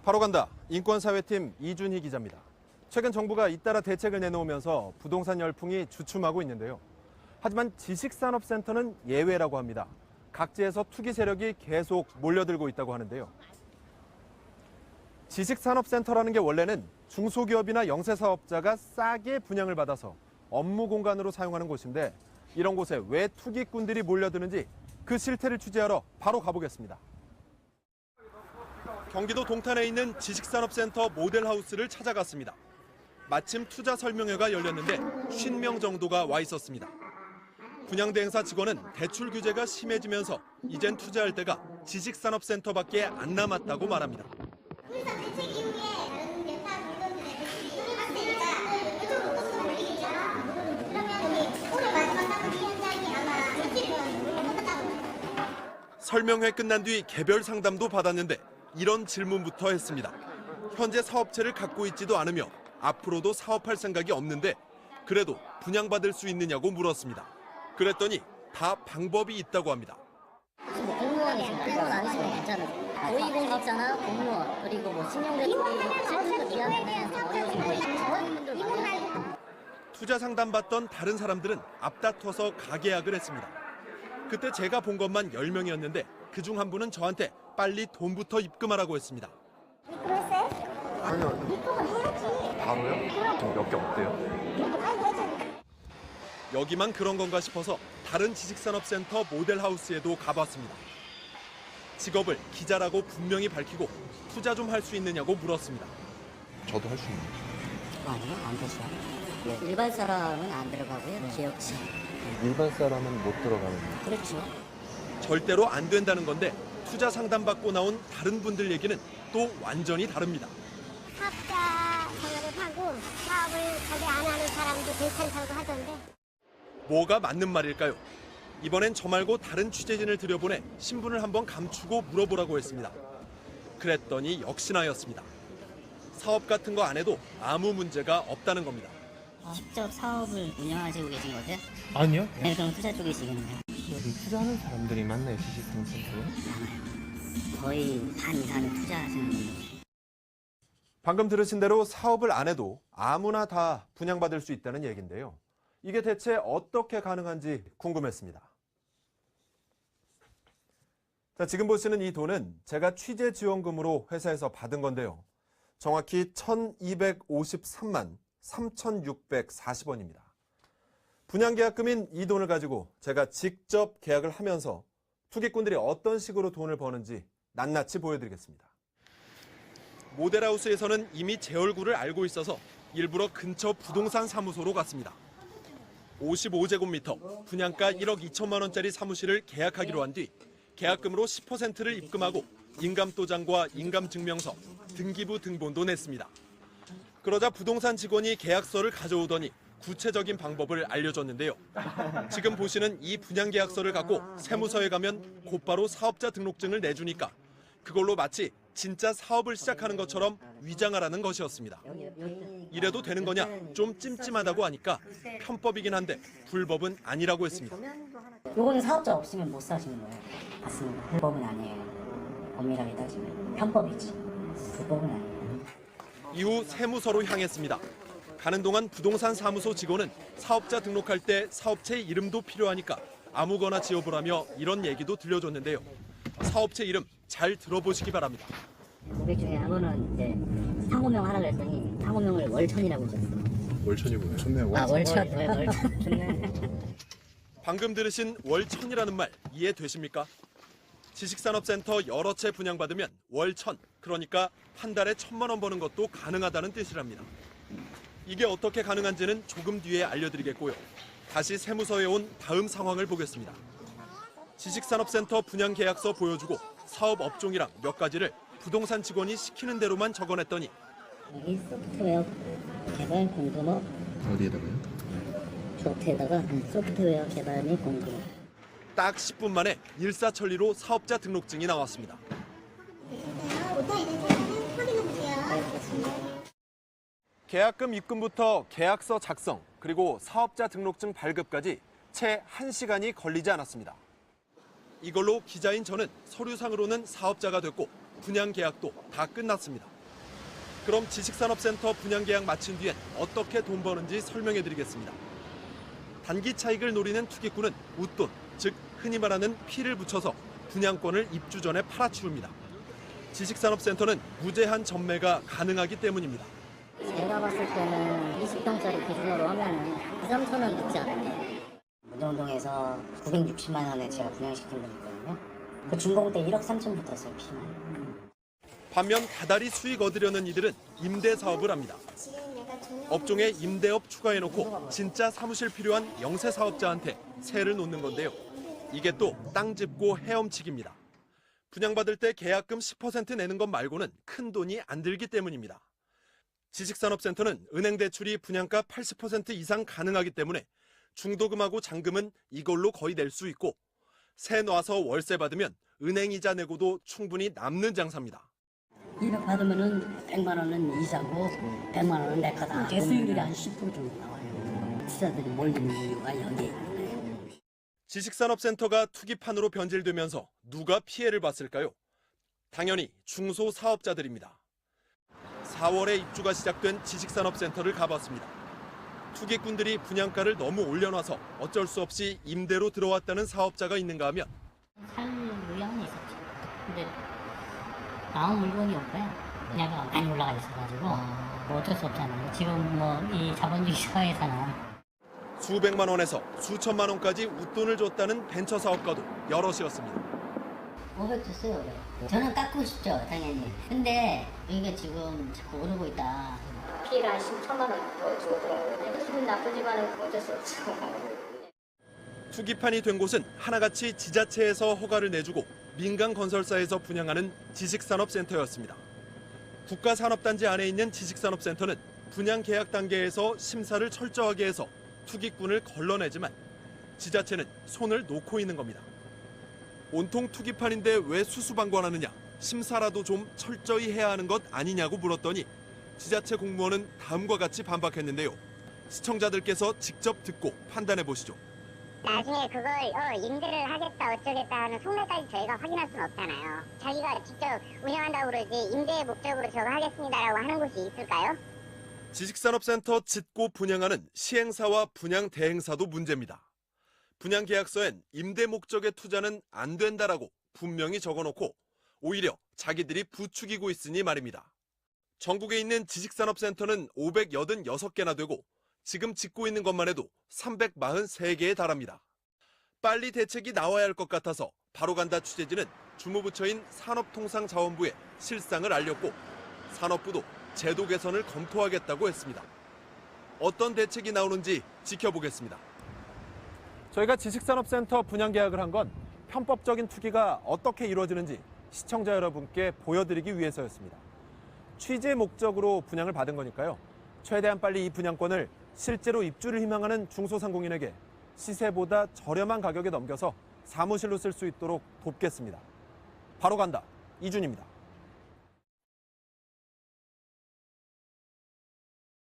바로 간다. 인권사회팀 이준희 기자입니다. 최근 정부가 잇따라 대책을 내놓으면서 부동산 열풍이 주춤하고 있는데요. 하지만 지식산업센터는 예외라고 합니다. 각지에서 투기 세력이 계속 몰려들고 있다고 하는데요. 지식산업센터라는 게 원래는 중소기업이나 영세사업자가 싸게 분양을 받아서 업무 공간으로 사용하는 곳인데 이런 곳에 왜 투기꾼들이 몰려드는지 그 실태를 취재하러 바로 가보겠습니다. 경기도 동탄에 있는 지식산업센터 모델하우스를 찾아갔습니다. 마침 투자 설명회가 열렸는데 50명 정도가 와 있었습니다. 분양대행사 직원은 대출 규제가 심해지면서 이젠 투자할 때가 지식산업센터밖에 안 남았다고 말합니다. 대책 이후에 다른 데파 물건들의 대출이 핫세니까 이쪽으로 또 몰리겠죠. 그러면 오늘 마지막 사건 현장이 아마 대출이면 못한다고. 설명회 끝난 뒤 개별 상담도 받았는데 이런 질문부터 했습니다. 현재 사업체를 갖고 있지도 않으며 앞으로도 사업할 생각이 없는데 그래도 분양받을 수 있느냐고 물었습니다. 그랬더니 다 방법이 있다고 합니다. 공무원이시면 공무원 아니시면 괜찮아요. 고위공직자나 공무원 그리고 뭐 신용대출 실질적 기한에는 어려우신 분들 많아요. 투자 상담받던 다른 사람들은 앞다퉈서 가계약을 했습니다. 그때 제가 본 것만 10명이었는데 그중 한 분은 저한테 빨리 돈부터 입금하라고 했습니다. 입금했어요? 아니요. 입금은 해야지. 바로요? 몇 개 없대요? 아니 해야지. 여기만 그런 건가 싶어서 다른 지식산업센터 모델하우스에도 가봤습니다. 직업을 기자라고 분명히 밝히고 투자 좀 할 수 있느냐고 물었습니다. 저도 할 수 있는. 아니요, 안 되죠. 일반 사람은 안 들어가고요. 기업체. 일반 사람은 못 들어가는. 그렇죠. 절대로 안 된다는 건데 투자 상담받고 나온 다른 분들 얘기는 또 완전히 다릅니다. 사업자 생활을 하고 사업을 자기 안 하는 사람도 괜찮다고 하던데. 뭐가 맞는 말일까요? 이번엔 저 말고 다른 취재진을 들여보내 신분을 한번 감추고 물어보라고 했습니다. 그랬더니 역시나였습니다. 사업 같은 거 안 해도 아무 문제가 없다는 겁니다. 직접 사업을 운영하시고 계신 거세요? 아니요. 네, 그럼 투자 쪽이시겠네요. 여기 투자하는 사람들이 많나요, 지식산업센터에? 많아요. 거의 반 이상은 투자하시는 분들. 방금 들으신 대로 사업을 안 해도 아무나 다 분양받을 수 있다는 얘기인데요. 이게 대체 어떻게 가능한지 궁금했습니다. 자, 지금 보시는 이 돈은 제가 취재 지원금으로 회사에서 받은 건데요. 정확히 1,253만 3,640원입니다. 분양계약금인 이 돈을 가지고 제가 직접 계약을 하면서 투기꾼들이 어떤 식으로 돈을 버는지 낱낱이 보여드리겠습니다. 모델하우스에서는 이미 제 얼굴을 알고 있어서 일부러 근처 부동산 사무소로 갔습니다. 55제곱미터, 분양가 1억 2천만 원짜리 사무실을 계약하기로 한 뒤 계약금으로 10%를 입금하고 인감도장과 인감증명서, 등기부 등본도 냈습니다. 그러자 부동산 직원이 계약서를 가져오더니 구체적인 방법을 알려줬는데요. 지금 보시는 이 분양계약서를 갖고 세무서에 가면 곧바로 사업자 등록증을 내주니까 그걸로 마치 진짜 사업을 시작하는 것처럼 위장하라는 것이었습니다. 이래도 되는 거냐? 좀 찜찜하다고 하니까 편법이긴 한데 불법은 아니라고 했습니다. 요거는 사업자 없으면 못 사시는 거예요. 맞습니다. 불법은 아니에요. 엄밀하게 따지면 편법이지. 불법은 아니에요. 이후 세무서로 향했습니다. 가는 동안 부동산 사무소 직원은 사업자 등록할 때 사업체 이름도 필요하니까 아무거나 지어보라며 이런 얘기도 들려줬는데요. 사업체 이름 잘 들어보시기 바랍니다. 고객 중에 한 분은 이제 상호명 하라고 했더니 상호명을 월천이라고 지었어. 월천이 뭐예요? 좋네요. 월천. 월천. 좋네. 방금 들으신 월천이라는 말 이해되십니까? 지식산업센터 여러 채 분양받으면 월천, 그러니까 한 달에 1,000만 원 버는 것도 가능하다는 뜻이랍니다. 이게 어떻게 가능한지는 조금 뒤에 알려드리겠고요. 다시 세무서에 온 다음 상황을 보겠습니다. 지식산업센터 분양계약서 보여주고 사업 업종이랑 몇 가지를 부동산 직원이 시키는 대로만 적어냈더니 여기 소프트웨어 개발 공급업 어디에다가요? 조트에다가 소프트웨어 개발 및 공급업. 딱 10분 만에 일사천리로 사업자 등록증이 나왔습니다. 오타 있는 사람은 확인해 보세요. 계약금 입금부터 계약서 작성, 그리고 사업자 등록증 발급까지 채 1시간이 걸리지 않았습니다. 이걸로 기자인 저는 서류상으로는 사업자가 됐고 분양 계약도 다 끝났습니다. 그럼 지식산업센터 분양계약 마친 뒤엔 어떻게 돈 버는지 설명해드리겠습니다. 단기 차익을 노리는 투기꾼은 웃돈, 즉 흔히 말하는 피를 붙여서 분양권을 입주 전에 팔아치웁니다. 지식산업센터는 무제한 전매가 가능하기 때문입니다. 제가 봤을 때는 20평짜리 기준으로 하면 2, 3천원 늦지 않아요. 문정동에서 960만 원에 제가 분양시킨 적 있거든요. 그 준공 때 1억 3천 붙었어요, 피만. 반면 다달이 수익 얻으려는 이들은 임대 사업을 합니다. 업종에 임대업 추가해놓고 진짜 사무실 필요한 영세 사업자한테 세를 놓는 건데요. 이게 또 땅 짚고 헤엄치기입니다. 분양받을 때 계약금 10% 내는 것 말고는 큰 돈이 안 들기 때문입니다. 지식산업센터는 은행 대출이 분양가 80% 이상 가능하기 때문에 중도금하고 잔금은 이걸로 거의 낼 수 있고 세 놔서 월세 받으면 은행 이자 내고도 충분히 남는 장사입니다. 200 받으면은 100만 원은 이자고 100만 원은 내 거다. 대수익률이 한 10% 정도 나와요. 투자들이 몰리는 이유가 여기에 있는 거예요. 지식산업센터가 투기판으로 변질되면서 누가 피해를 봤을까요? 당연히 중소사업자들입니다. 4월에 입주가 시작된 지식산업센터를 가봤습니다. 투기꾼들이 분양가를 너무 올려놔서 어쩔 수 없이 임대로 들어왔다는 사업자가 있는가 하면 살 의향은 있었지. 근데 나온 물건이 없고요. 분야가 많이 올라가 있어가지고 뭐 어쩔 수 없잖아요. 지금 뭐 이 자본주의 사회에서는 수백만 원에서 수천만 원까지 웃돈을 줬다는 벤처 사업가도 여럿이었습니다. 500 줬어요. 500. 저는 깎고 싶죠, 당연히. 근데 이게 지금 자꾸 오르고 있다. 피해를 한 10천만 원 더 주더라고요. 기분 나쁘지만은 어쩔 수 없죠. 투기판이 된 곳은 하나같이 지자체에서 허가를 내주고 민간 건설사에서 분양하는 지식산업센터였습니다. 국가산업단지 안에 있는 지식산업센터는 분양 계약 단계에서 심사를 철저하게 해서 투기꾼을 걸러내지만 지자체는 손을 놓고 있는 겁니다. 온통 투기판인데 왜 수수방관하느냐, 심사라도 좀 철저히 해야 하는 것 아니냐고 물었더니 지자체 공무원은 다음과 같이 반박했는데요. 시청자들께서 직접 듣고 판단해 보시죠. 나중에 그걸 임대를 하겠다 어쩌겠다 하는 속내까지 저희가 확인할 수는 없잖아요. 자기가 직접 운영한다고 그러지 임대 목적으로 저거 하겠습니다라고 하는 곳이 있을까요? 지식산업센터 짓고 분양하는 시행사와 분양 대행사도 문제입니다. 분양계약서엔 임대 목적의 투자는 안 된다라고 분명히 적어놓고 오히려 자기들이 부추기고 있으니 말입니다. 전국에 있는 지식산업센터는 586개나 되고 지금 짓고 있는 것만 해도 343개에 달합니다. 빨리 대책이 나와야 할 것 같아서 바로 간다 취재진은 주무부처인 산업통상자원부에 실상을 알렸고 산업부도 제도 개선을 검토하겠다고 했습니다. 어떤 대책이 나오는지 지켜보겠습니다. 저희가 지식산업센터 분양 계약을 한 건 편법적인 투기가 어떻게 이루어지는지 시청자 여러분께 보여드리기 위해서였습니다. 취재 목적으로 분양을 받은 거니까요. 최대한 빨리 이 분양권을 실제로 입주를 희망하는 중소상공인에게 시세보다 저렴한 가격에 넘겨서 사무실로 쓸 수 있도록 돕겠습니다. 바로 간다, 이준입니다.